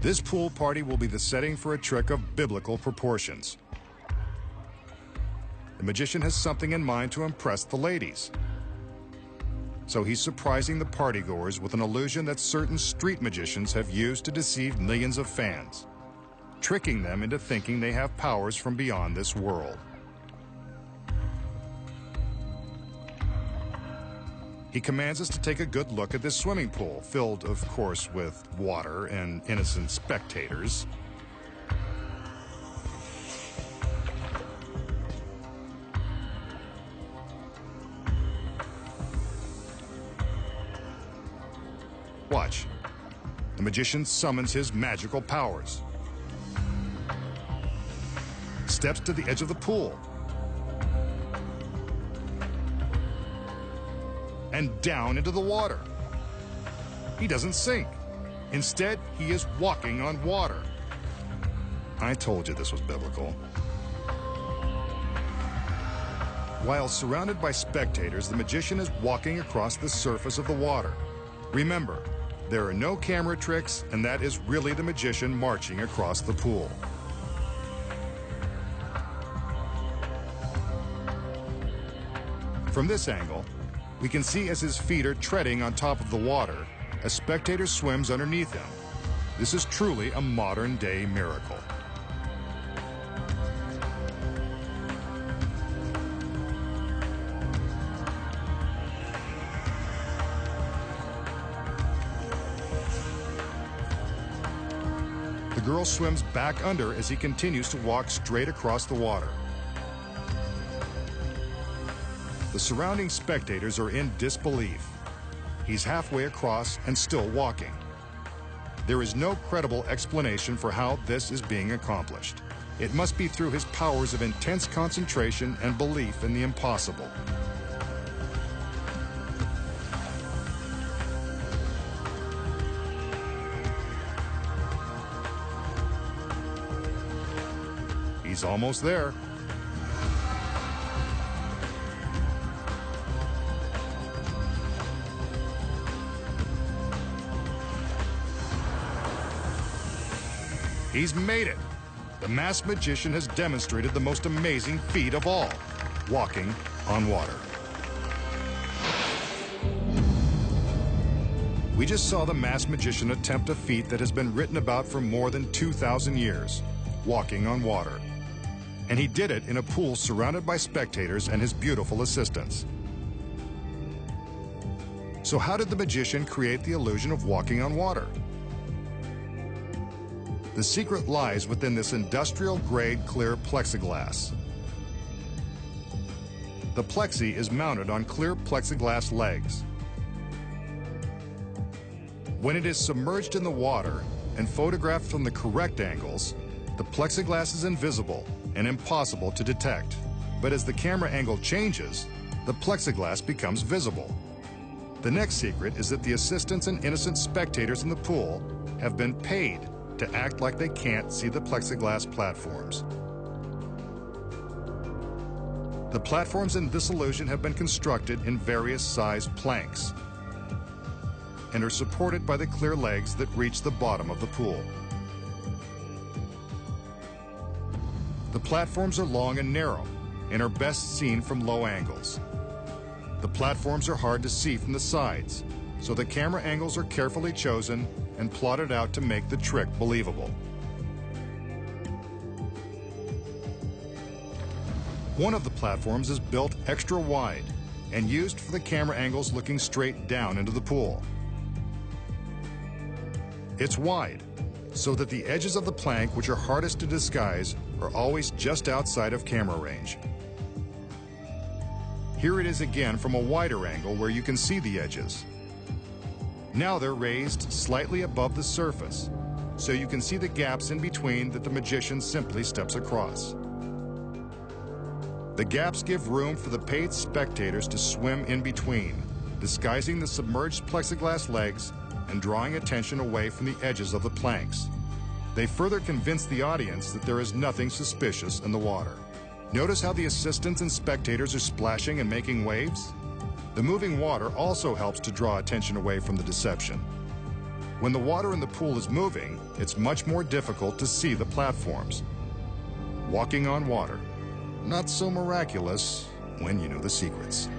This pool party will be the setting for a trick of biblical proportions. The magician has something in mind to impress the ladies. So he's surprising the partygoers with an illusion that certain street magicians have used to deceive millions of fans, tricking them into thinking they have powers from beyond this world. He commands us to take a good look at this swimming pool, filled, of course, with water and innocent spectators. Watch. The magician summons his magical powers. Steps to the edge of the pool. And down into the water. He doesn't sink. Instead, he is walking on water. I told you this was biblical. While surrounded by spectators, the magician is walking across the surface of the water. Remember, there are no camera tricks, and that is really the magician marching across the pool. From this angle, we can see as his feet are treading on top of the water, a spectator swims underneath him. This is truly a modern-day miracle. The girl swims back under as he continues to walk straight across the water. The surrounding spectators are in disbelief. He's halfway across and still walking. There is no credible explanation for how this is being accomplished. It must be through his powers of intense concentration and belief in the impossible. He's almost there. He's made it. The masked magician has demonstrated the most amazing feat of all, walking on water. We just saw the masked magician attempt a feat that has been written about for more than 2,000 years, walking on water. And he did it in a pool surrounded by spectators and his beautiful assistants. So how did the magician create the illusion of walking on water? The secret lies within this industrial-grade clear plexiglass. The plexi is mounted on clear plexiglass legs. When it is submerged in the water and photographed from the correct angles, the plexiglass is invisible and impossible to detect. But as the camera angle changes, the plexiglass becomes visible. The next secret is that the assistants and innocent spectators in the pool have been paid to act like they can't see the plexiglass platforms. The platforms in this illusion have been constructed in various sized planks and are supported by the clear legs that reach the bottom of the pool. The platforms are long and narrow and are best seen from low angles. The platforms are hard to see from the sides, so the camera angles are carefully chosen and plotted out to make the trick believable. One of the platforms is built extra wide and used for the camera angles looking straight down into the pool. It's wide, so that the edges of the plank, which are hardest to disguise, are always just outside of camera range. Here it is again from a wider angle where you can see the edges. Now they're raised slightly above the surface, so you can see the gaps in between that the magician simply steps across. The gaps give room for the paid spectators to swim in between, disguising the submerged plexiglass legs and drawing attention away from the edges of the planks. They further convince the audience that there is nothing suspicious in the water. Notice how the assistants and spectators are splashing and making waves? The moving water also helps to draw attention away from the deception. When the water in the pool is moving, it's much more difficult to see the platforms. Walking on water, not so miraculous when you know the secrets.